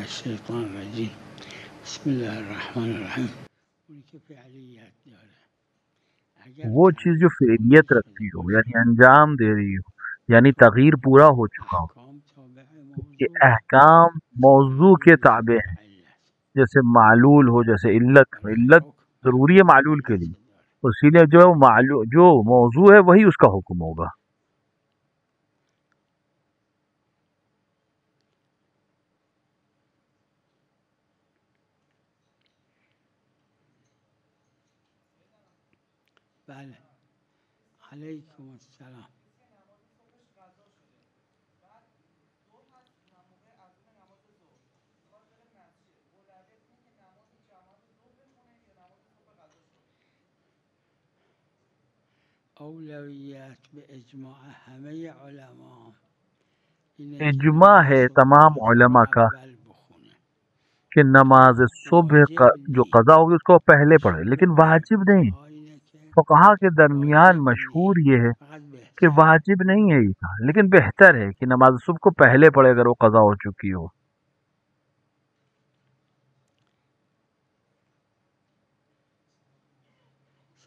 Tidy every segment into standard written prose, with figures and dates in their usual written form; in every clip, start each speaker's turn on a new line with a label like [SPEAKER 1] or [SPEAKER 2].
[SPEAKER 1] الشیطان الرجیم بسم اللہ الرحمن الرحیم. ان کی فعلیات داره
[SPEAKER 2] وہ چیز جو فعلیت رکھتی ہو یعنی انجام دے رہی ہو یعنی تغییر پورا ہو چکا ہو
[SPEAKER 1] احکام تابع
[SPEAKER 2] کہ
[SPEAKER 1] موضوع
[SPEAKER 2] احکام موضوع کے تابع ہیں
[SPEAKER 1] علت
[SPEAKER 2] جیسے معلول ہو جیسے علت علت
[SPEAKER 1] الحکم
[SPEAKER 2] ضروری ہے معلول کے لیے
[SPEAKER 1] داره.
[SPEAKER 2] اسی لیے جو موضوع ہے وہی اس کا حکم ہوگا.
[SPEAKER 1] بله علیکم السلام. اولویت به اجماع همه علما اینه که
[SPEAKER 2] اجماع
[SPEAKER 1] نماز
[SPEAKER 2] ہے
[SPEAKER 1] صبح
[SPEAKER 2] تمام
[SPEAKER 1] قضا رو
[SPEAKER 2] علماء کا
[SPEAKER 1] اول بخونه.
[SPEAKER 2] کہ نماز
[SPEAKER 1] اما
[SPEAKER 2] صبح
[SPEAKER 1] واجب
[SPEAKER 2] جو
[SPEAKER 1] نیست.
[SPEAKER 2] قضا ہوگی اس کو پہلے پڑھے
[SPEAKER 1] مشهور
[SPEAKER 2] لیکن
[SPEAKER 1] بین
[SPEAKER 2] واجب نہیں.
[SPEAKER 1] فقها اینه که
[SPEAKER 2] فقہا کے درمیان
[SPEAKER 1] واجب
[SPEAKER 2] مشہور
[SPEAKER 1] نیست،
[SPEAKER 2] یہ ہے
[SPEAKER 1] فقط
[SPEAKER 2] کہ
[SPEAKER 1] بهتر.
[SPEAKER 2] واجب نہیں ہے یہ لیکن بہتر ہے کہ نماز صبح کو پہلے پڑھے اگر وہ قضا ہو چکی ہو.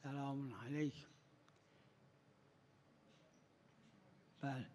[SPEAKER 1] سلام علیکم. بله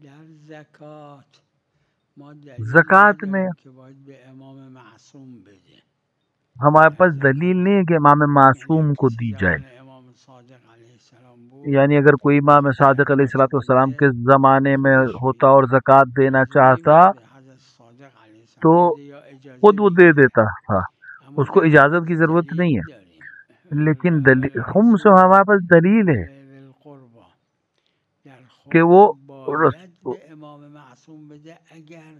[SPEAKER 1] در زکات ما دلیل
[SPEAKER 2] زکوٰۃ میں
[SPEAKER 1] نداریم که باید به امام معصوم بده.
[SPEAKER 2] ہمارے
[SPEAKER 1] در
[SPEAKER 2] پاس دلیل
[SPEAKER 1] زکات
[SPEAKER 2] نہیں ہے کہ امام
[SPEAKER 1] یعنی
[SPEAKER 2] معصوم کو
[SPEAKER 1] کسی
[SPEAKER 2] دی جائے.
[SPEAKER 1] زمان امام صادق علیه السلام بود
[SPEAKER 2] یعنی اگر کوئی امام
[SPEAKER 1] میخواست
[SPEAKER 2] صادق علیہ
[SPEAKER 1] زکات
[SPEAKER 2] السلام کے
[SPEAKER 1] بده
[SPEAKER 2] زمانے میں
[SPEAKER 1] خودش
[SPEAKER 2] ہوتا
[SPEAKER 1] میده.
[SPEAKER 2] اور زکوٰۃ دینا
[SPEAKER 1] لازم
[SPEAKER 2] چاہتا
[SPEAKER 1] نیست به حضرت صادق علیه
[SPEAKER 2] تو
[SPEAKER 1] السلام بده یا اجازه
[SPEAKER 2] خود وہ دے
[SPEAKER 1] بگیره.
[SPEAKER 2] دیتا تھا،
[SPEAKER 1] اما
[SPEAKER 2] اس کو
[SPEAKER 1] در
[SPEAKER 2] اجازت
[SPEAKER 1] خمس
[SPEAKER 2] کی ضرورت نہیں
[SPEAKER 1] دلیل
[SPEAKER 2] ہے.
[SPEAKER 1] داریم.
[SPEAKER 2] لیکن خمس
[SPEAKER 1] والرسول
[SPEAKER 2] ہمارے پاس دلیل ہے
[SPEAKER 1] ذی القربا در
[SPEAKER 2] کہ
[SPEAKER 1] خمس
[SPEAKER 2] وہ
[SPEAKER 1] باید به امام معصوم بده اگر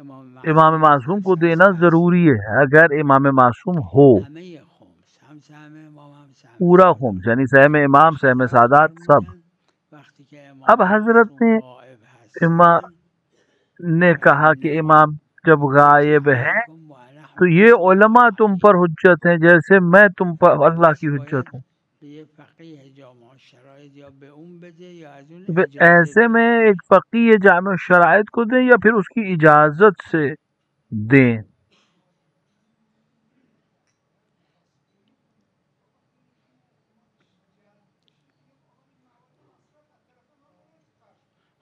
[SPEAKER 1] امام
[SPEAKER 2] امام
[SPEAKER 1] معصوم
[SPEAKER 2] معصوم
[SPEAKER 1] نزدیک
[SPEAKER 2] کو دینا
[SPEAKER 1] هست.
[SPEAKER 2] ضروری ہے اگر امام معصوم ہو.
[SPEAKER 1] همه خمس هم سهم امام هم سهم
[SPEAKER 2] پورا
[SPEAKER 1] سادات.
[SPEAKER 2] خمس یعنی سہم امام سہم
[SPEAKER 1] حضرت
[SPEAKER 2] سادات سب.
[SPEAKER 1] فرمودن وقتی که امام
[SPEAKER 2] اب حضرت
[SPEAKER 1] معصوم غائب
[SPEAKER 2] امام
[SPEAKER 1] هستن
[SPEAKER 2] نے
[SPEAKER 1] رأی
[SPEAKER 2] کہا کہ
[SPEAKER 1] ندیم.
[SPEAKER 2] امام جب
[SPEAKER 1] حجت
[SPEAKER 2] غائب ہے
[SPEAKER 1] علیکم و علی
[SPEAKER 2] تو
[SPEAKER 1] حجت
[SPEAKER 2] یہ علماء
[SPEAKER 1] الله.
[SPEAKER 2] تم پر حجت ہیں جیسے میں تم پر اللہ
[SPEAKER 1] پس
[SPEAKER 2] کی
[SPEAKER 1] باید
[SPEAKER 2] حجت ہوں.
[SPEAKER 1] به یه فقیه جامع شرایط یا به اون بده یا از اون
[SPEAKER 2] پھر
[SPEAKER 1] اجازه
[SPEAKER 2] ایسے میں
[SPEAKER 1] بگیره.
[SPEAKER 2] ایک فقیہ جامع شرائط کو دیں یا پھر اس کی اجازت سے دیں.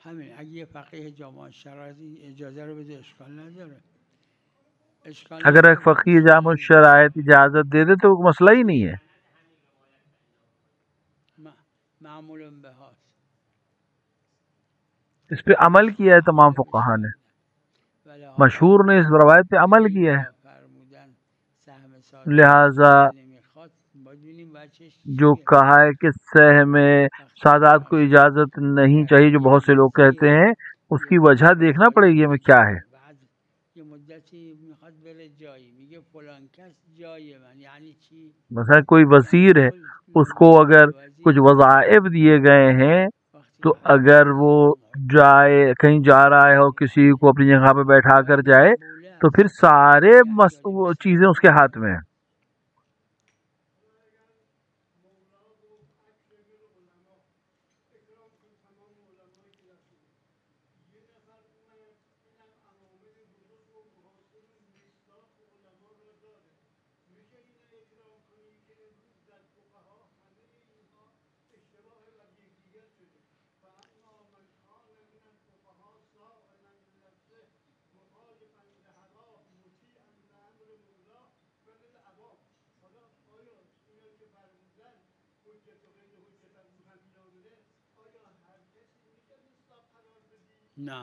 [SPEAKER 1] همین اگه یه فقیه جامع شرایط این اجازه رو بده اشکال نداره. اشکال
[SPEAKER 2] اگر ایک
[SPEAKER 1] نداره.
[SPEAKER 2] فقیہ جامع شرائط اجازت دے دے تو مسئلہ ہی نہیں ہے.
[SPEAKER 1] معمول به هاست.
[SPEAKER 2] اس پہ عمل کیا ہے تمام فقہا نے، مشہور نے اس روایت پہ عمل کیا ہے.
[SPEAKER 1] فرمودن سهم سادات
[SPEAKER 2] لہذا
[SPEAKER 1] اجازه نمیخواد بدونیم بچش
[SPEAKER 2] جو
[SPEAKER 1] چیه.
[SPEAKER 2] کہا ہے کہ سہم
[SPEAKER 1] وقتی
[SPEAKER 2] سادات کو
[SPEAKER 1] داشت
[SPEAKER 2] اجازت نہیں
[SPEAKER 1] در
[SPEAKER 2] چاہیے جو
[SPEAKER 1] یه
[SPEAKER 2] بہت سے لوگ کہتے
[SPEAKER 1] مسیر
[SPEAKER 2] ہیں، اس
[SPEAKER 1] یه
[SPEAKER 2] کی وجہ
[SPEAKER 1] مسیر
[SPEAKER 2] دیکھنا پڑے
[SPEAKER 1] داره
[SPEAKER 2] گی ہمیں کیا ہے.
[SPEAKER 1] میگذره بعد یه مدتی میخواد بره جایی میگه فلان کس جای من یعنی چی؟
[SPEAKER 2] مثلا کوئی وزیر ہے، اس کو اگر کچھ وظائف دیے گئے ہیں
[SPEAKER 1] وقتی
[SPEAKER 2] تو
[SPEAKER 1] که حضرت
[SPEAKER 2] اگر وہ
[SPEAKER 1] امام
[SPEAKER 2] جائے کہیں جا رہا ہے اور کسی کو اپنی جگہ پہ بیٹھا کر
[SPEAKER 1] باید
[SPEAKER 2] جائے
[SPEAKER 1] مقبوله
[SPEAKER 2] تو پھر
[SPEAKER 1] است.
[SPEAKER 2] سارے
[SPEAKER 1] رهبری
[SPEAKER 2] وہ
[SPEAKER 1] مثل
[SPEAKER 2] چیزیں اس کے ہاتھ میں ہیں.
[SPEAKER 1] نه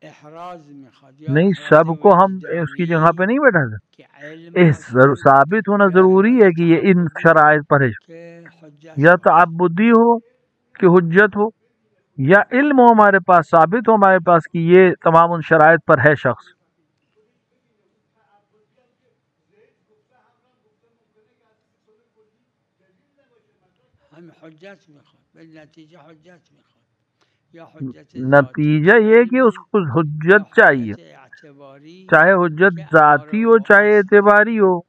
[SPEAKER 1] احراز میخواد یا
[SPEAKER 2] نہیں،
[SPEAKER 1] احراز
[SPEAKER 2] سب کو ہم اس کی جگہ پہ
[SPEAKER 1] وجدانی
[SPEAKER 2] نہیں بیٹھا
[SPEAKER 1] کہ علم باشه
[SPEAKER 2] ثابت ہونا
[SPEAKER 1] یا
[SPEAKER 2] ضروری
[SPEAKER 1] احراز
[SPEAKER 2] ہے کہ یہ ان
[SPEAKER 1] تعبدی
[SPEAKER 2] شرائط پر ہے،
[SPEAKER 1] که حجت
[SPEAKER 2] یا
[SPEAKER 1] باشه.
[SPEAKER 2] تعبدی ہو کہ حجت ہو، یا علم ہو ہمارے پاس، ثابت ہو ہمارے پاس کہ یہ تمام ان شرائط پر ہے شخص.
[SPEAKER 1] هم حجت میخواد به نتیجه حجت میخواد یا حجت ذاتی
[SPEAKER 2] نتیجہ یہ کہ اس
[SPEAKER 1] دائمی
[SPEAKER 2] کو
[SPEAKER 1] یا
[SPEAKER 2] حجت چاہیے،
[SPEAKER 1] حجت اعتباری
[SPEAKER 2] چاہے حجت
[SPEAKER 1] که امار
[SPEAKER 2] ذاتی
[SPEAKER 1] و
[SPEAKER 2] ہو چاہے
[SPEAKER 1] هست باشه.
[SPEAKER 2] اعتباری ہو.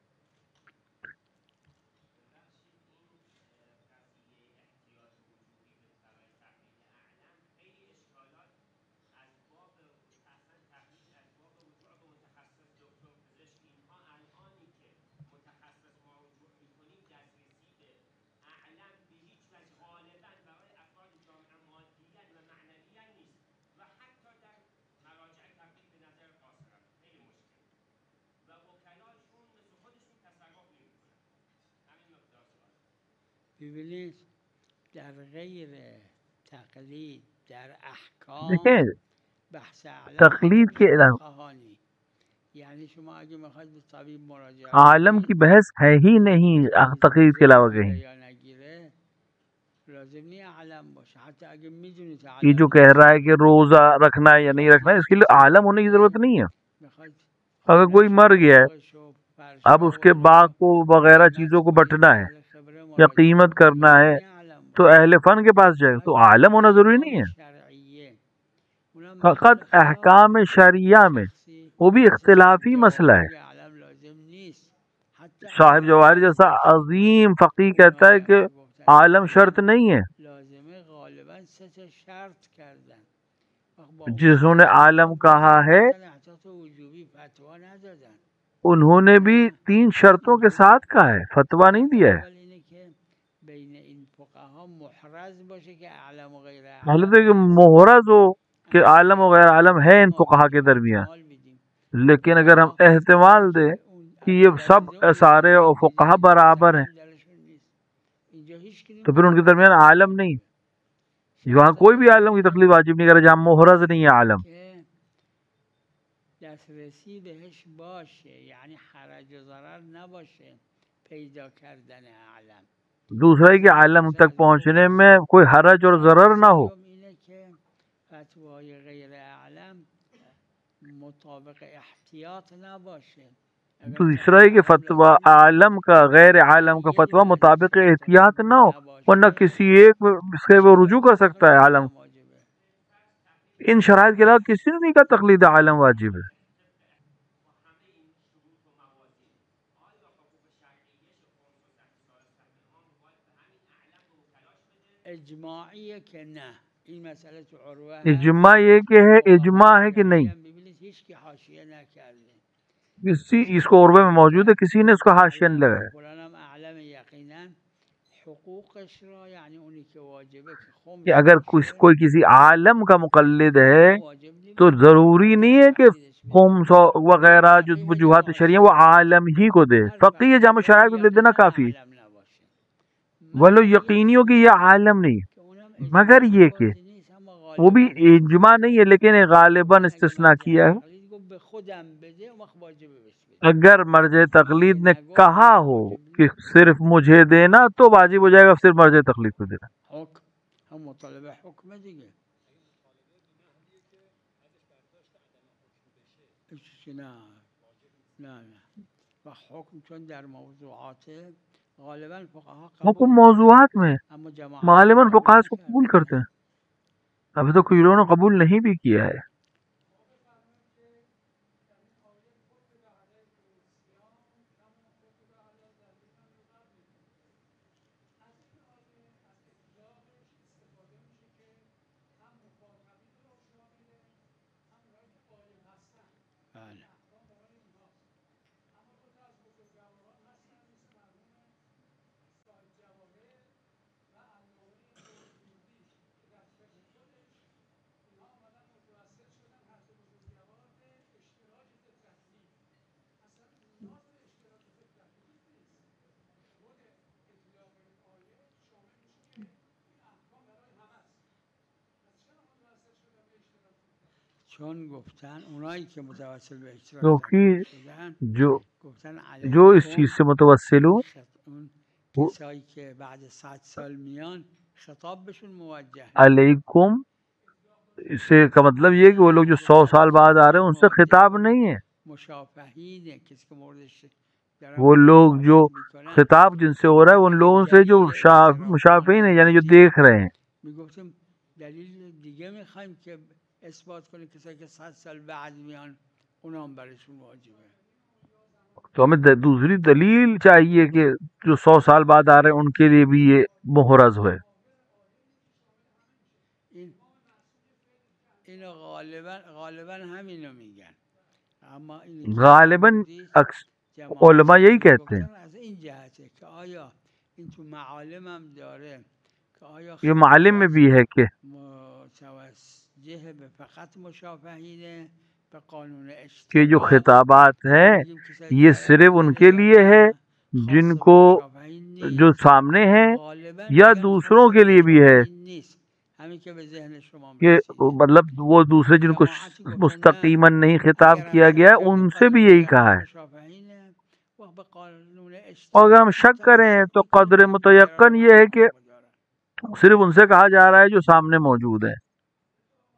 [SPEAKER 1] ببینید در غیر تقلید در احکام
[SPEAKER 2] دیکھیں
[SPEAKER 1] بحث اعلم
[SPEAKER 2] تقلید
[SPEAKER 1] حتی
[SPEAKER 2] کے
[SPEAKER 1] پیش
[SPEAKER 2] علاوہ
[SPEAKER 1] فقها نی، یعنی شما اگه میخواید به طبیب مراجعه
[SPEAKER 2] عالم کی
[SPEAKER 1] کنید
[SPEAKER 2] بحث ہے ہی
[SPEAKER 1] اینکه
[SPEAKER 2] نہیں
[SPEAKER 1] تجویز
[SPEAKER 2] تقلید کے
[SPEAKER 1] غذا
[SPEAKER 2] علاوہ
[SPEAKER 1] بگیره
[SPEAKER 2] کہیں.
[SPEAKER 1] یا نگیره لازم نی اعلم باشه، حتی اگه میدونید
[SPEAKER 2] یہ
[SPEAKER 1] اعلم
[SPEAKER 2] جو کہہ
[SPEAKER 1] نیست
[SPEAKER 2] رہا ہے کہ روزہ رکھنا ہے یا نہیں رکھنا ہے، اس کے لیے عالم ہونے کی ضرورت نہیں ہے.
[SPEAKER 1] میخواید
[SPEAKER 2] اگر کوئی
[SPEAKER 1] خونش و
[SPEAKER 2] مر گیا ہے،
[SPEAKER 1] باغش و فرشا
[SPEAKER 2] اب اس
[SPEAKER 1] و
[SPEAKER 2] کے باغ
[SPEAKER 1] اینا
[SPEAKER 2] کو وغیرہ
[SPEAKER 1] غیبت
[SPEAKER 2] چیزوں کو
[SPEAKER 1] کنید به
[SPEAKER 2] بٹنا ہے
[SPEAKER 1] اهل خبره
[SPEAKER 2] یا
[SPEAKER 1] مراجعه
[SPEAKER 2] قیمت
[SPEAKER 1] کنید
[SPEAKER 2] کرنا
[SPEAKER 1] لازم
[SPEAKER 2] ہے
[SPEAKER 1] نی اعلم
[SPEAKER 2] تو
[SPEAKER 1] باشه.
[SPEAKER 2] اہل فن کے پاس جائے. تو
[SPEAKER 1] فقط
[SPEAKER 2] عالم ہونا ضروری نہیں
[SPEAKER 1] احکام
[SPEAKER 2] ہے.
[SPEAKER 1] شرعیه اونم
[SPEAKER 2] فقط
[SPEAKER 1] محل خلاف
[SPEAKER 2] احکام شرعیہ میں
[SPEAKER 1] شخصی
[SPEAKER 2] وہ بھی
[SPEAKER 1] مثل صاحب
[SPEAKER 2] اختلافی مسئلہ
[SPEAKER 1] جواهری
[SPEAKER 2] ہے.
[SPEAKER 1] میگه علم لازم نیست حتی
[SPEAKER 2] صاحب
[SPEAKER 1] اگه
[SPEAKER 2] جواہر
[SPEAKER 1] فرض
[SPEAKER 2] جیسا
[SPEAKER 1] باشه.
[SPEAKER 2] عظیم فقی کہتا ہے
[SPEAKER 1] اونایی
[SPEAKER 2] کہ
[SPEAKER 1] هم که گفتن که
[SPEAKER 2] عالم شرط
[SPEAKER 1] علم
[SPEAKER 2] نہیں ہے.
[SPEAKER 1] لازمه غالبا 3 تا شرط کردن، وقت با اون 3
[SPEAKER 2] جنہوں
[SPEAKER 1] تا
[SPEAKER 2] نے
[SPEAKER 1] شرط
[SPEAKER 2] عالم
[SPEAKER 1] هم
[SPEAKER 2] کہا
[SPEAKER 1] گفتن
[SPEAKER 2] ہے
[SPEAKER 1] احتیاط وجوبی فتوا ندادن.
[SPEAKER 2] انہوں نے بھی
[SPEAKER 1] نه
[SPEAKER 2] 3 شرطوں کے
[SPEAKER 1] اینجوری
[SPEAKER 2] ساتھ کہا ہے، فتویٰ نہیں
[SPEAKER 1] شرط
[SPEAKER 2] دیا ہے.
[SPEAKER 1] اول اینه که بین این فقها محرز باشه که اعلم و غیر
[SPEAKER 2] پہلے
[SPEAKER 1] اعلم
[SPEAKER 2] تو کہ
[SPEAKER 1] هست.
[SPEAKER 2] محرز ہو کہ عالم و
[SPEAKER 1] اگر
[SPEAKER 2] غیر عالم ہے ان
[SPEAKER 1] اما
[SPEAKER 2] فقہا
[SPEAKER 1] اگه
[SPEAKER 2] کے درمیان،
[SPEAKER 1] احتمال بدیم
[SPEAKER 2] لیکن اگر ہم
[SPEAKER 1] فقها
[SPEAKER 2] احتمال دیں
[SPEAKER 1] که اون
[SPEAKER 2] کہ
[SPEAKER 1] از
[SPEAKER 2] یہ سب
[SPEAKER 1] ملاحظه اون
[SPEAKER 2] سارے
[SPEAKER 1] فهمیدیم
[SPEAKER 2] فقہا
[SPEAKER 1] این
[SPEAKER 2] برابر
[SPEAKER 1] مسئله
[SPEAKER 2] ہیں
[SPEAKER 1] هم درشون نیست، اینجا هیچ کی
[SPEAKER 2] تو پھر ان کے
[SPEAKER 1] نمیتونه
[SPEAKER 2] درمیان
[SPEAKER 1] تقلید
[SPEAKER 2] عالم نہیں.
[SPEAKER 1] واجبه.
[SPEAKER 2] وہاں
[SPEAKER 1] شرط
[SPEAKER 2] کوئی بھی
[SPEAKER 1] دوم
[SPEAKER 2] عالم کی
[SPEAKER 1] اینه
[SPEAKER 2] تقلید واجب نہیں کرا جہاں محرز نہیں ہے عالم.
[SPEAKER 1] که دسترسی بهش باشه، یعنی حرج و ضرر نباشه پیدا کردن اعلم.
[SPEAKER 2] دوسرا ہے کہ
[SPEAKER 1] مثلا
[SPEAKER 2] عالم
[SPEAKER 1] عرض
[SPEAKER 2] تک
[SPEAKER 1] عرض
[SPEAKER 2] پہنچنے
[SPEAKER 1] خدمت
[SPEAKER 2] میں
[SPEAKER 1] شما
[SPEAKER 2] کوئی حرج اور
[SPEAKER 1] شرط
[SPEAKER 2] ضرر نہ ہو.
[SPEAKER 1] سیوم اینه که فتوای غیر اعلم مطابق احتیاط نباشه. اگر
[SPEAKER 2] دوسرا
[SPEAKER 1] فتوای
[SPEAKER 2] ہے کہ
[SPEAKER 1] اعلم
[SPEAKER 2] فتویٰ
[SPEAKER 1] لازم نیست
[SPEAKER 2] عالم کا غیر
[SPEAKER 1] اگر
[SPEAKER 2] عالم کا
[SPEAKER 1] یک
[SPEAKER 2] فتویٰ
[SPEAKER 1] درجه
[SPEAKER 2] مطابق
[SPEAKER 1] شرط
[SPEAKER 2] احتیاط نہ ہو، ورنہ
[SPEAKER 1] نباشه
[SPEAKER 2] کسی ایک سے وہ
[SPEAKER 1] اشکال
[SPEAKER 2] رجوع کر
[SPEAKER 1] نداره
[SPEAKER 2] سکتا
[SPEAKER 1] بخواد
[SPEAKER 2] ہے عالم.
[SPEAKER 1] اعلم واجبه.
[SPEAKER 2] ان شرائط کے علاوہ کسی نے نہیں کہا تقلید عالم واجب ہے.
[SPEAKER 1] اجماعیه که نه، این مسئله تو عروه هست.
[SPEAKER 2] اجماع یہ کہ ہے، اجماع
[SPEAKER 1] فقهای
[SPEAKER 2] ہے کہ
[SPEAKER 1] فقهی
[SPEAKER 2] نہیں.
[SPEAKER 1] هم ببینید هیچ کی حاشیه نکرده.
[SPEAKER 2] کسی اس کو
[SPEAKER 1] فقط
[SPEAKER 2] عربے میں
[SPEAKER 1] اینه
[SPEAKER 2] موجود ہے،
[SPEAKER 1] که
[SPEAKER 2] کسی نے اس کو حاشیہ نہیں
[SPEAKER 1] اعلم که
[SPEAKER 2] لگایا.
[SPEAKER 1] فلان هم اعلم یقینا حقوقش را، یعنی اونی که واجبه که
[SPEAKER 2] کہ
[SPEAKER 1] خمس
[SPEAKER 2] اگر
[SPEAKER 1] باشه
[SPEAKER 2] کوئی کسی عالم کا مقلد ہے
[SPEAKER 1] فقها واجب
[SPEAKER 2] تو
[SPEAKER 1] نمیدونن
[SPEAKER 2] ضروری نہیں
[SPEAKER 1] حجت
[SPEAKER 2] ہے کہ
[SPEAKER 1] تقلیدش بدن.
[SPEAKER 2] خمس وغیرہ جو
[SPEAKER 1] فقیه
[SPEAKER 2] وجوہات
[SPEAKER 1] جامع
[SPEAKER 2] شرعیہ وہ
[SPEAKER 1] الشرایط
[SPEAKER 2] عالم ہی کو دے.
[SPEAKER 1] هر
[SPEAKER 2] فقیہ
[SPEAKER 1] فقیه
[SPEAKER 2] جامع
[SPEAKER 1] باید
[SPEAKER 2] شرائع کو دے دینا
[SPEAKER 1] یقینا
[SPEAKER 2] کافی.
[SPEAKER 1] اعلم نباشه،
[SPEAKER 2] ولو
[SPEAKER 1] مگر یک
[SPEAKER 2] یقینی ہو کہ
[SPEAKER 1] صورت
[SPEAKER 2] یہ عالم نہیں،
[SPEAKER 1] که اونم
[SPEAKER 2] مگر
[SPEAKER 1] اجماع
[SPEAKER 2] یہ کہ
[SPEAKER 1] بازی نیست اما
[SPEAKER 2] وہ بھی
[SPEAKER 1] غالبا استثناء
[SPEAKER 2] اجماع نہیں ہے
[SPEAKER 1] کرده.
[SPEAKER 2] لیکن غالباً
[SPEAKER 1] گفتن اگه
[SPEAKER 2] استثناء
[SPEAKER 1] مرجع
[SPEAKER 2] کیا ہے.
[SPEAKER 1] تقلید گفت به خودم بده اون وقت واجبه بهش بده،
[SPEAKER 2] اگر مرجع
[SPEAKER 1] اما اگه
[SPEAKER 2] تقلید نے
[SPEAKER 1] نگفت اون
[SPEAKER 2] کہا
[SPEAKER 1] وقت
[SPEAKER 2] ہو
[SPEAKER 1] واجب
[SPEAKER 2] کہ
[SPEAKER 1] نیست.
[SPEAKER 2] صرف مجھے دینا تو واجب ہو جائے گا صرف مرجع تقلید کو دینا.
[SPEAKER 1] حکم هم مطالبه حکمه دیگه. چیزی نه نه و حکم چون در موضوعات غالبا فقها قبول
[SPEAKER 2] حکم
[SPEAKER 1] دارن
[SPEAKER 2] موضوعات میں
[SPEAKER 1] اما جماعتشون
[SPEAKER 2] غالباً
[SPEAKER 1] قبول
[SPEAKER 2] فقہا اس کو قبول
[SPEAKER 1] نکردن.
[SPEAKER 2] کرتے ہیں. ابھی تو کوئی لوگوں نے قبول نہیں بھی کیا ہے.
[SPEAKER 1] بله چون گفتن اونایی که متوسل به اشتراک در
[SPEAKER 2] کیونکہ
[SPEAKER 1] کار شدن
[SPEAKER 2] جو
[SPEAKER 1] گفتن
[SPEAKER 2] جو اس
[SPEAKER 1] علیکم
[SPEAKER 2] چیز سے متوسل ہوں
[SPEAKER 1] اون
[SPEAKER 2] وہ
[SPEAKER 1] کسایی که بعد 100 سال میان خطاب بهشون موجه نیست.
[SPEAKER 2] علیکم سے کا مطلب یہ کہ وہ لوگ جو 100 سال بعد آ رہے ہیں ان سے خطاب نہیں ہے.
[SPEAKER 1] مشافهین کسی که موردش
[SPEAKER 2] وہ لوگ جو
[SPEAKER 1] شفاعت میکنن
[SPEAKER 2] خطاب جن سے ہو رہا ہے ان لوگوں سے جو مشافعین ہیں، یعنی جو دیکھ رہے ہیں.
[SPEAKER 1] میگفتیم دلیل دیگه میخوایم که اثبات کنیم کسایی که 100 سال بعد میان اونا هم برشون واجبه.
[SPEAKER 2] تو ہمیں دوسری دلیل چاہیے کہ جو 100 سال بعد آ رہے ہیں ان کے لیے بھی یہ محرز ہوئے.
[SPEAKER 1] اینو غالبا همینو میگن، اما این
[SPEAKER 2] غالباً علماء یہی کہتے ہیں.
[SPEAKER 1] از این جهته که آیا این تو معالم هم داره که آیا
[SPEAKER 2] یہ معالم میں بھی ہے کہ
[SPEAKER 1] متوجه به فقط مشافهینه به قانون
[SPEAKER 2] جو
[SPEAKER 1] اشتراک
[SPEAKER 2] خطابات ہیں یہ صرف ان کے لیے ہے جن کو جو سامنے ہیں، یا دوسروں کے لیے بھی ہے
[SPEAKER 1] همین که به ذهن شما
[SPEAKER 2] کہ
[SPEAKER 1] میرسیده.
[SPEAKER 2] مطلب وہ دوسرے جن کو مستقیما نہیں خطاب کیا گیا ہے ان سے بھی یہی کہا ہے. اور اگر ہم شک کریں تو قدر متیقن یہ ہے کہ صرف ان سے کہا جا رہا ہے جو سامنے موجود ہے،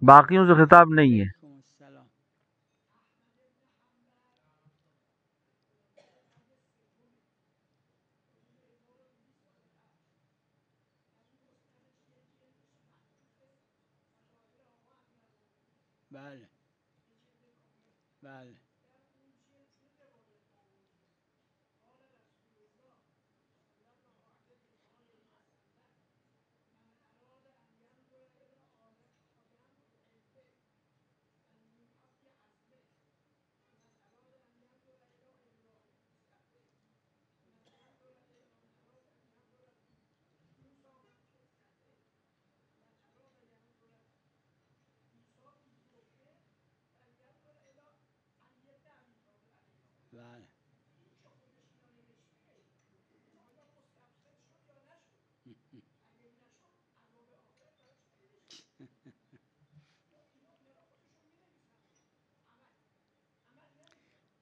[SPEAKER 2] باقیوں سے خطاب نہیں ہے.
[SPEAKER 1] بله بله بله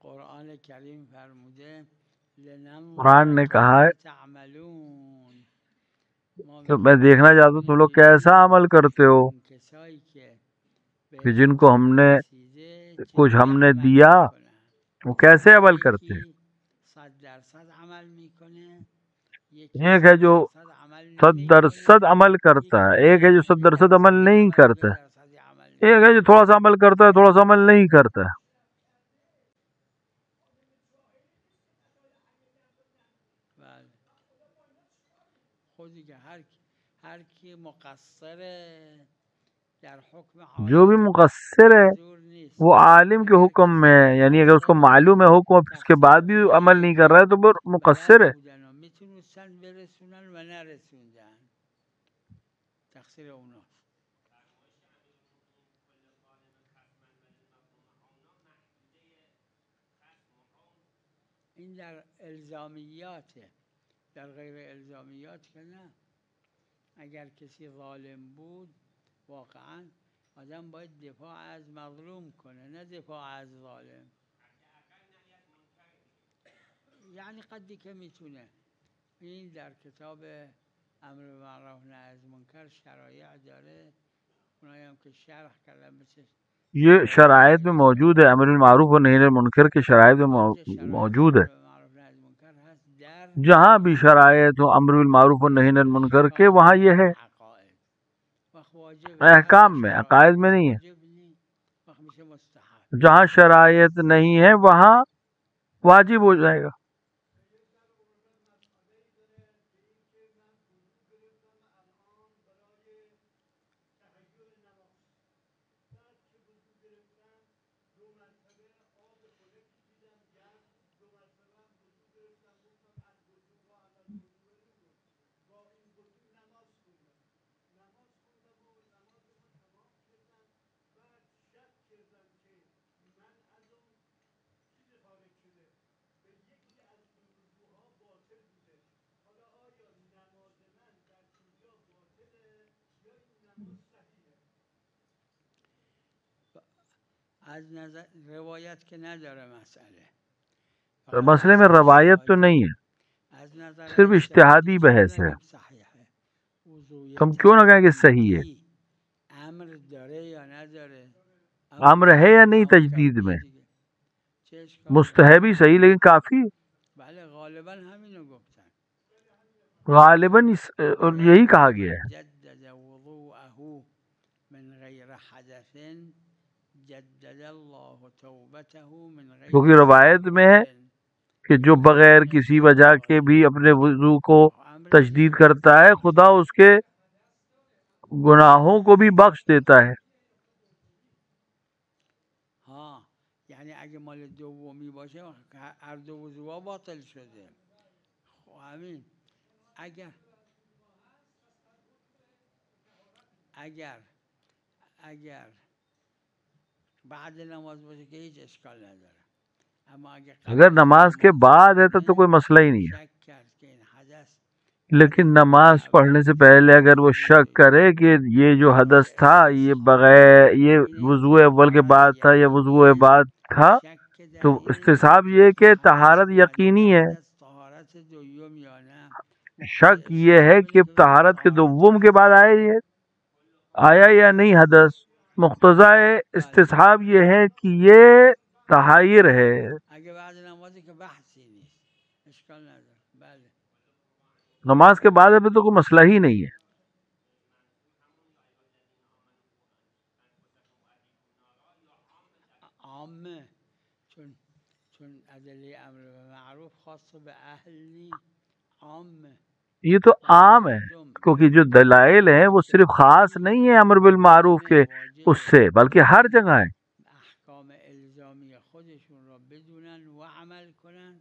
[SPEAKER 1] قرآن کریم فرموده
[SPEAKER 2] قرآن نے کہا ہے
[SPEAKER 1] تعملون
[SPEAKER 2] کہ میں دیکھنا چاہتا ہوں تم لوگ کیسا عمل کرتے ہو، کہ جن کو ہم نے کچھ ہم نے دیا وہ کیسے عمل کرتے ہیں.
[SPEAKER 1] 100% عمل میکنه،
[SPEAKER 2] ایک ہے جو 100% عمل کرتا ہے، ایک ہے جو 100% عمل نہیں کرتا ہے، ایک ہے جو تھوڑا سا عمل کرتا ہے تھوڑا سا عمل نہیں کرتا ہے.
[SPEAKER 1] خودی که هر کی مقصره در حکم
[SPEAKER 2] جو بھی مقصر ہے وہ عالم کے حکم میں، یعنی اگر اس کو معلوم ہے حکم اور اس کے بعد بھی عمل نہیں کر رہا ہے تو وہ مقصر ہے.
[SPEAKER 1] میتونستن برسونن و نرسوندن، تقصیر اوناست. این در الزامیاته، در غیر الزامیات که نه. اگر کسی ظالم بود واقعا آدم باید دفاع از مظلوم کنه نه دفاع از ظالم، یعنی قدی که میتونه. این در کتاب امر معروف نهی از منکر شرایع داره، اونایی هم که شرح کردن مثل
[SPEAKER 2] یہ شرائط میں موجود ہے، امر المعروف و نہی عن المنکر کے شرائط میں موجود ہے. جہاں بھی شرائط ہو امر بالمعروف و نہی عن المنکر کے وہاں یہ ہے، احکام میں، عقائد میں نہیں ہے. جہاں شرائط نہیں ہے وہاں واجب ہو جائے گا.
[SPEAKER 1] از نظر روایت که نداره مسئله،
[SPEAKER 2] مسئلے میں روایت تو نہیں ہے،
[SPEAKER 1] از نظر
[SPEAKER 2] صرف اجتہادی بحث ہے.
[SPEAKER 1] صحیحه وضویت
[SPEAKER 2] تم کیوں نہ کہیں کہ صحیح ہے؟
[SPEAKER 1] امر داره یا نداره؟
[SPEAKER 2] امر ہے یا نہیں تجدید میں؟ مستحبی صحیح لیکن کافی ہے.
[SPEAKER 1] بله غالبا همینو گفتن،
[SPEAKER 2] غالباً یہی کہا گیا ہے.
[SPEAKER 1] جدد وضوءه من غیر حدث جدد الله توبته من غیر
[SPEAKER 2] کیونکہ روایت میں ہے کہ جو بغیر کسی وجہ کے بھی اپنے وضو کو تجدید کرتا ہے خدا اس کے گناہوں کو بھی بخش دیتا ہے.
[SPEAKER 1] ها یعنی اگه مال دومی باشه هر دو وضوها باطل شده. خب همین اگر اگر بعد نماز باشه که هیچ اشکال نداره، اما
[SPEAKER 2] اگر نماز کے بعد ہے تو کوئی مسئلہ ہی نہیں ہے.
[SPEAKER 1] شک کرد که این حدث
[SPEAKER 2] لیکن نماز پڑھنے سے پہلے اگر وہ شک کرے کہ یہ جو حدث تھا یہ بغیر یہ وضو اول کے بعد تھا یا وضو بعد تھا، تو استصحاب یہ کہ طہارت یقینی ہے.
[SPEAKER 1] طهارت دوم یا نه،
[SPEAKER 2] شک یہ ہے کہ طہارت کے دوم کے بعد آیا یا نہیں حدث. مقتضی استصحاب یہ ہے کہ یہ طہیر ہے.
[SPEAKER 1] اگه بعد نمازی که بحثی نیست اشکال نداره. بله
[SPEAKER 2] نماز کے بعد ابھی تو کوئی مسئلہ ہی نہیں ہے.
[SPEAKER 1] عامه چون ادله امر به معروف خاص به اهل نی، عامه
[SPEAKER 2] یہ تو عام ہے کیونکہ جو دلائل ہیں وہ صرف خاص نہیں ہے امر بالمعروف کے اس سے، بلکہ ہر جگہ ہے.
[SPEAKER 1] احکام الزامی خودشون را بدونن و عمل کنن،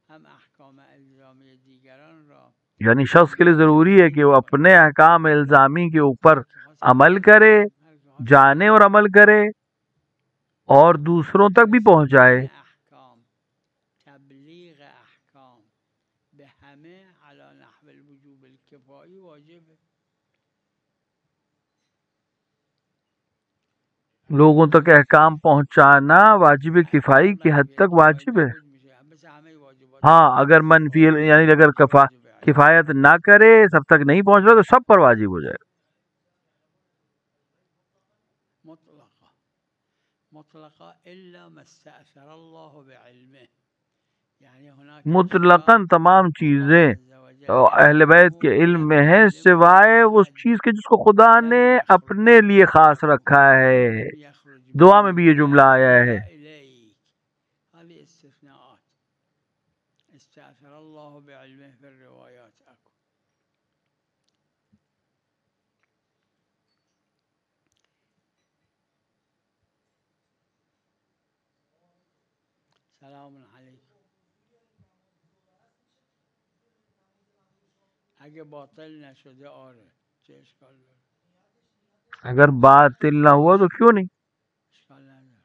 [SPEAKER 1] هم احکام الزامی دیگران را.
[SPEAKER 2] یعنی شخص کے لیے ضروری ہے کہ وہ اپنے احکام الزامی کے اوپر عمل کرے، جانے اور عمل کرے اور دوسروں تک بھی پہنچائے.
[SPEAKER 1] احکام تبلیغ احکام به همه علی نحو الوجوب الکفایی واجبه.
[SPEAKER 2] لوگوں تک احکام پہنچانا واجب کفائی کی حد تک واجب ہے. ہاں اگر منفی یعنی اگر کفایت نہ کرے سب تک نہیں پہنچ رہا تو سب پر واجب ہو جائے گا.
[SPEAKER 1] مطلقا الا ما استأثر الله بعلمه،
[SPEAKER 2] مطلقاً تمام چیزیں اہل بیت کے علم میں ہیں سوائے اس چیز کے جس کو خدا نے اپنے لیے خاص رکھا ہے. دعا میں بھی یہ جملہ آیا ہے.
[SPEAKER 1] استأثر الله بعلمه في الروايات اكو. سلام علیکم. اگه باطل نشده آره چه اشکال داره؟
[SPEAKER 2] اگر باطل نہ ہوا تو کیوں نہیں؟
[SPEAKER 1] اشکال نداره.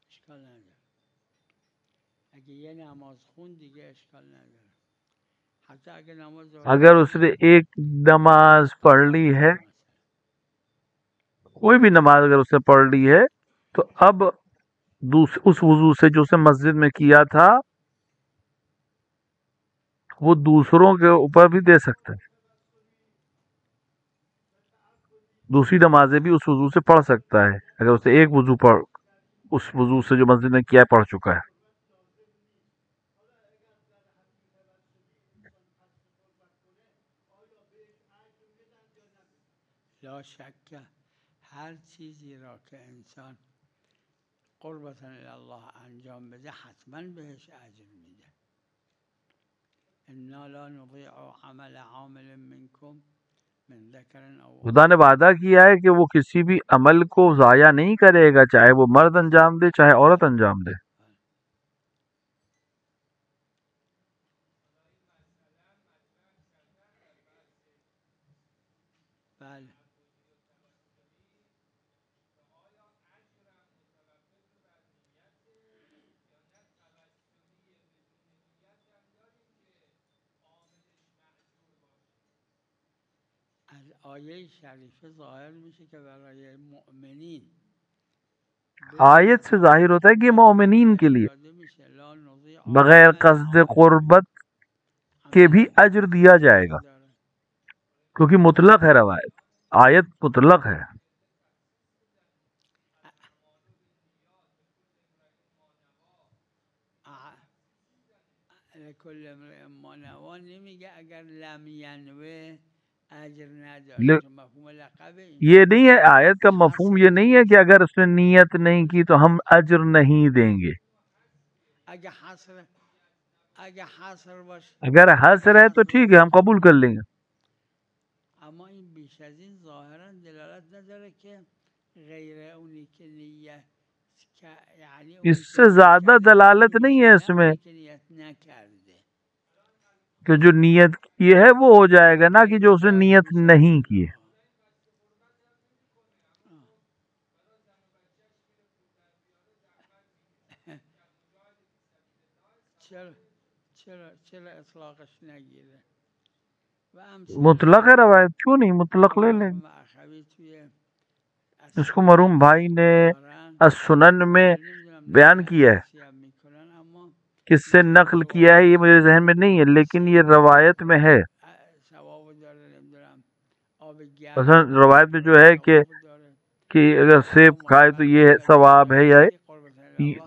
[SPEAKER 1] اشکال نداره. اگه یه نماز خون دیگه اشکال نداره. حتی اگه نماز
[SPEAKER 2] اگر اس نے ایک نماز پڑھ لی ہے، کوئی بھی نماز اگر اس نے پڑھ لی ہے تو اب اس وضو سے جو اس نے مسجد میں کیا تھا وہ دوسروں کے اوپر بھی دے سکتا ہے. دوسری نمازیں بھی اس وضو سے پڑھ سکتا ہے اگر اس نے ایک وضو اس وضو سے جو مسجد میں کیا ہے پڑھ چکا ہے.
[SPEAKER 1] لا شک هر چیزی را که انسان قربتا الله انجام بده حتما بهش اجر میده. انا لا نضيع عمل عامل منكم من ذکر او
[SPEAKER 2] خدا نے وعدہ کیا ہے کہ وہ کسی بھی عمل کو ضائع نہیں کرے گا، چاہے وہ مرد انجام دے چاہے عورت انجام دے.
[SPEAKER 1] بله آیه شریفه ظاهر میشه که برای مؤمنین
[SPEAKER 2] آیت سے ظاہر ہوتا ہے کہ یہ مومنین کے لیے
[SPEAKER 1] داده میشه لا نضيع
[SPEAKER 2] بغیر
[SPEAKER 1] عمل
[SPEAKER 2] قصد قربت کے بھی اجر دیا جائے گا،
[SPEAKER 1] داره.
[SPEAKER 2] کیونکہ مطلق ہے روایت، آیت مطلق ہے۔
[SPEAKER 1] لکل امرئ ما نوی نمیگه اگر لم ینوه اجر نداره، تو مفهوم لقبه این.
[SPEAKER 2] یہ نہیں ہے آیت کا مفہوم، یہ نہیں ہے کہ اگر اس نے نیت نہیں کی تو ہم اجر نہیں دیں گے۔
[SPEAKER 1] اگه حصر باشه
[SPEAKER 2] اگر حصر ہے تو ٹھیک ہے، ہم قبول کر لیں گے،
[SPEAKER 1] اما این بیش از این ظاهرا دلالت نداره که غیر اونی که نیت یعنی
[SPEAKER 2] اس سے زیادہ دلالت نہیں ہے اس میں
[SPEAKER 1] که نیت نکرده.
[SPEAKER 2] کہ جو نیت کی ہے وہ ہو جائے گا، نہ کہ جو اس نے نیت نہیں کی ہے۔
[SPEAKER 1] چرا اطلاقش نگیره
[SPEAKER 2] مطلق ہے روایت، کیوں نہیں مطلق لے لیں گے۔ اس کو مرحوم بھائی نے السنن میں بیان کیا ہے، کس سے نقل کیا ہے یہ میرے ذہن میں نہیں ہے، لیکن یہ روایت میں ہے۔ مثلا روایت میں جو ہے کہ اگر سیب کھائے تو یہ ثواب ہے، یا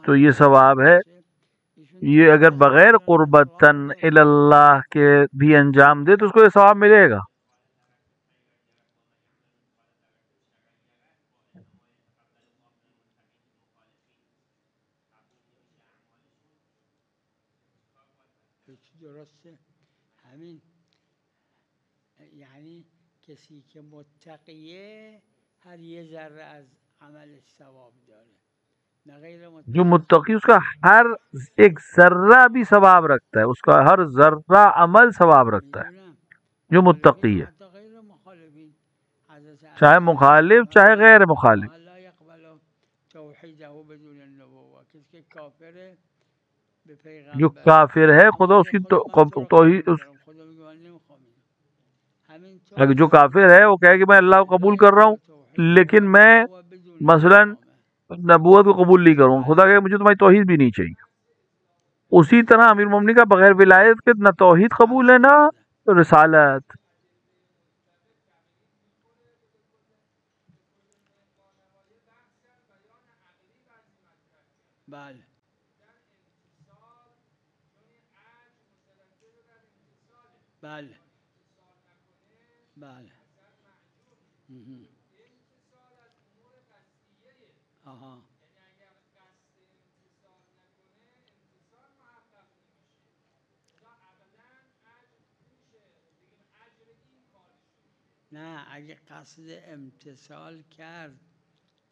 [SPEAKER 2] تو یہ ثواب ہے، یہ اگر بغیر قربتاً اللہ کے بھی انجام دے تو اس کو یہ ثواب ملے گا۔
[SPEAKER 1] درسته همین یعنی کسی که متقیه هر یه ذره از عملش ثواب داره، نه غیر متقی
[SPEAKER 2] جو متقی اس کا ہر ایک ذرہ بھی ثواب رکھتا ہے، اس کا ہر ذرہ عمل ثواب رکھتا ہے جو متقی ہے،
[SPEAKER 1] حتی غیر مخالفین
[SPEAKER 2] چاہے مخالف چاہے غیر مخالف۔
[SPEAKER 1] لا يقبل توحیده بدون النبوة، کسی که کافره
[SPEAKER 2] جو کافر ہے خدا اس کی توحید، اگر جو کافر ہے وہ کہے کہ میں اللہ کو قبول کر رہا ہوں لیکن میں مثلا نبوت کو قبول نہیں کروں، خدا کہ مجھے تمہاری توحید بھی نہیں چاہیے۔ اسی طرح امیر مومنین کا بغیر ولایت کے نہ توحید قبول ہے نہ رسالت۔
[SPEAKER 1] بله بله بله آها نه اگه قصد امتثال کرد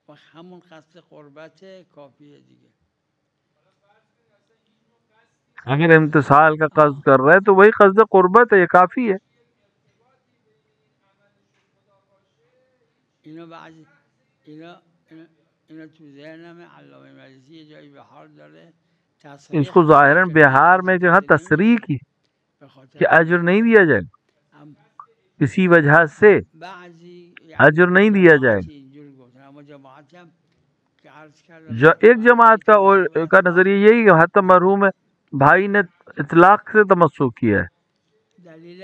[SPEAKER 1] و همون قصد قربت کافیه دیگه۔
[SPEAKER 2] اگر امتثال کا قصد کر رہا ہے تو وہی قصد قربت ہے، یہ کافی ہے۔
[SPEAKER 1] اینو بعضی اینو تو ذهنم علامه مجلسی یه جایی بهار داره
[SPEAKER 2] اس کو ظاہراً بہار میں جہاں تصریح کی کہ اجر نہیں دیا جائے گا، کسی وجہ سے اجر نہیں دیا جائے گا۔ ایک جماعت کا نظریہ یہی ہے، حتی مرحوم بھائی نے اطلاق سے تمسک کیا ہے۔
[SPEAKER 1] دلیل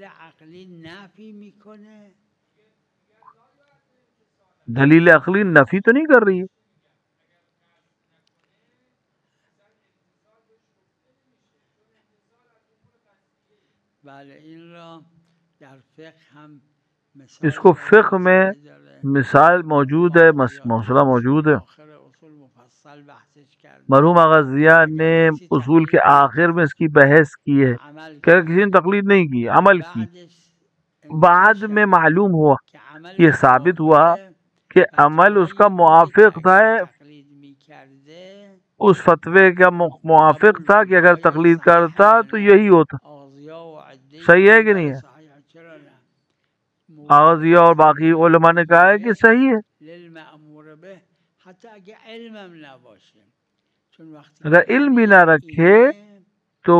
[SPEAKER 1] عقلی نفی میکنه،
[SPEAKER 2] دلیل عقلی نفی تو نہیں کر رہی ہے۔
[SPEAKER 1] بله این را در فقه هم
[SPEAKER 2] اس کو فقہ میں مثال موجود ہے، مسئلہ موجود ہے۔ مرحوم آغا ضیاء نے اصول کے آخر میں اس کی بحث کی ہے کہ کسی نے تقلید نہیں کی، عمل کی، بعد میں معلوم ہوا، یہ ثابت ہوا کہ عمل اس کا موافق تھا، اس فتوے کا موافق تھا کہ اگر تقلید کرتا تو یہی ہوتا۔ صحیح ہے کہ نہیں ہے؟ آغا ضیاء اور باقی علماء نے کہا ہے کہ صحیح ہے۔ اگر علم بھی نہ رکھے تو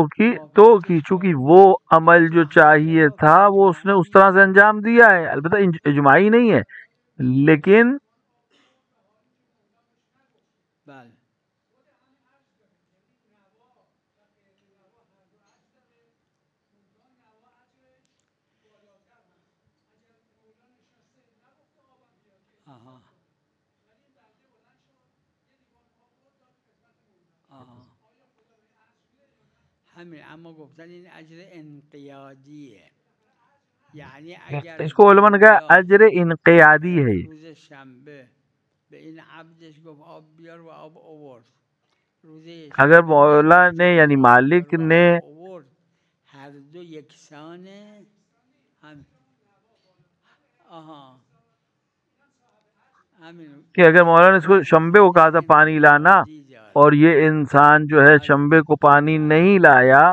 [SPEAKER 2] کی چونکہ وہ عمل جو چاہیے تھا وہ اس نے اس طرح سے انجام دیا ہے، البتہ اجماعی نہیں ہے، لیکن
[SPEAKER 1] بله آها آها همین، اما گفتن این اجر انقیادیه، یعنی اگر
[SPEAKER 2] اس کو علماء نے کہا اجر انقیادی ہے،
[SPEAKER 1] روز شنبه به این عبدش گفت آب بیار و آب آورد، روز
[SPEAKER 2] اگر مولا نے یعنی مالک نے
[SPEAKER 1] آورد، هر دو یکسانه هم آها
[SPEAKER 2] کہ اگر مولا نے اس کو شنبے کو کہا تھا پانی لانا اور یہ انسان جو ہے شنبے کو پانی نہیں لایا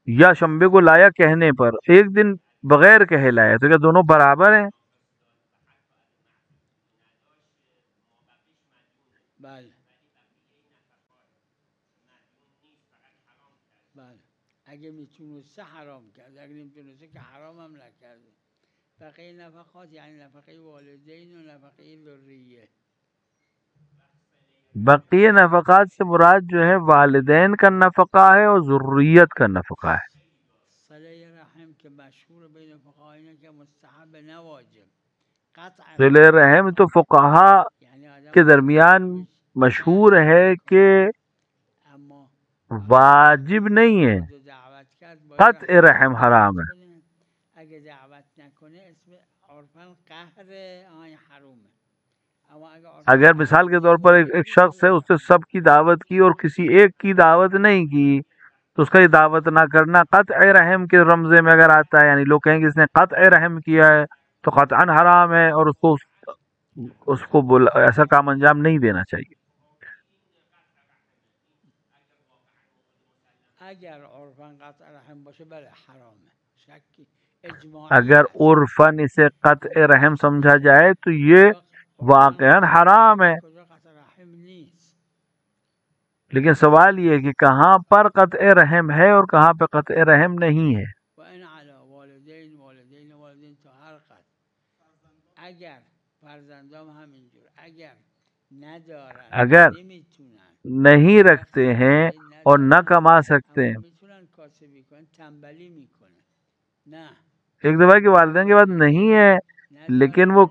[SPEAKER 2] یا شنبے کو لایا کہنے پر، ایک دن بغیر کہے لایا، تو کیا دونوں برابر ہیں؟
[SPEAKER 1] بله بله، اگه میتونسته حرام کرد، اگه نمیتونسته که حرام هم نکرده. بقیه نفقات یعنی نفقه والدین و نفقه ذریه.
[SPEAKER 2] بقیہ نفقات سے مراد جو ہے والدین کا نفقہ ہے اور ذریت کا نفقہ ہے.
[SPEAKER 1] صلہ رحم کے مشہور بین فقہا اینه کہ مستحب نہ واجب.
[SPEAKER 2] صلہ رحم تو فقہا کے درمیان مشہور ہے کہ واجب نہیں ہے، قطع رحم حرام ہے.
[SPEAKER 1] اگه دعوت نکنه اسم عرفاً قهر آن حرومه.
[SPEAKER 2] اگر مثال کے طور پر ایک شخص ہے، اس نے سب کی دعوت کی اور کسی ایک کی دعوت نہیں کی، تو اس کا یہ دعوت نہ کرنا قطع رحم کے رمزے میں اگر آتا ہے، یعنی لوگ کہیں گے اس نے قطع رحم کیا ہے تو قطعاً حرام ہے اور اس کو ایسا کام انجام نہیں دینا چاہیے.
[SPEAKER 1] اگر عرفاً قطع رحم باشه بله حرامه، شکی اجماع.
[SPEAKER 2] اگر عرفاً اسے قطع رحم سمجھا جائے تو یہ واقعاً حرام ہے، لیکن سوال یہ ہے کہ کہاں پر قطع رحم ہے اور کہاں پہ قطع رحم نہیں ہے. اگر نہیں رکھتے ہیں اور نہ کما سکتے ہیں، ایک دفعہ کہ والدین کے بعد نہیں ہے لیکن وہ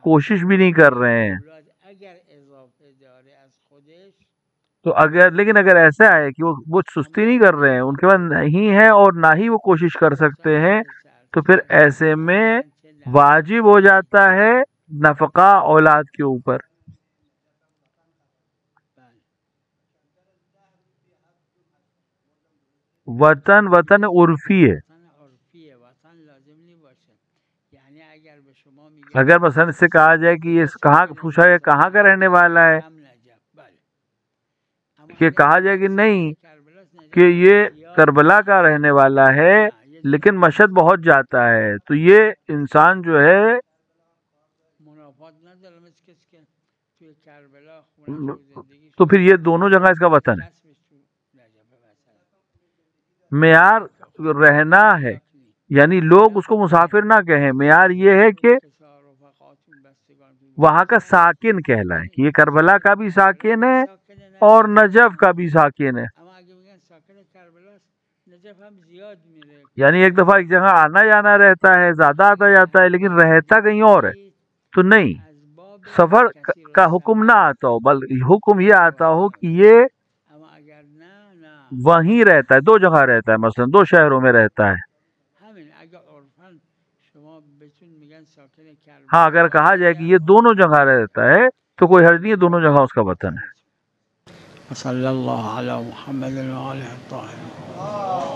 [SPEAKER 2] کوشش بھی نہیں کر رہے ہیں، تو اگر ایسا ہے کہ وہ سستی نہیں کر رہے ہیں، ان کے بعد نہیں ہے اور نہ ہی وہ کوشش کر سکتے ہیں، تو پھر ایسے میں واجب ہو جاتا ہے نفقہ اولاد کے اوپر. وطن عرفی ہے. اگر مثلا اس سے کہا جائے کہ یہ کہاں پوچھا ہے کہاں کا رہنے والا ہے، کہ کہا جائے کہ نہیں کہ یہ کربلا کا رہنے والا ہے لیکن مشہد بہت جاتا ہے، تو یہ انسان جو ہے تو پھر یہ دونوں جگہ اس کا وطن ہے. معیار رہنا ہے، یعنی لوگ اس کو مسافر نہ کہیں، معیار یہ ہے کہ وہاں کا ساکن کہلائے کہ یہ کربلا کا بھی ساکن ہے اور نجف کا بھی ساکن ہے. یعنی ایک دفعہ ایک جگہ آنا جانا رہتا ہے، زیادہ آتا جاتا ہے، لیکن رہتا کہیں اور ہے، تو نہیں سفر کا حکم نہ آتا ہو، بلکہ حکم یہ آتا ہو کہ یہ وہیں رہتا ہے، دو جگہ رہتا ہے، مثلا دو شہروں میں رہتا ہے. ہاں اگر کہا جائے کہ یہ دونوں جگہ رہتا ہے تو کوئی حرج نہیں ہے، دونوں جگہ اس کا وطن ہے.
[SPEAKER 1] صلی اللہ علی محمد و آلہ الطاہرین.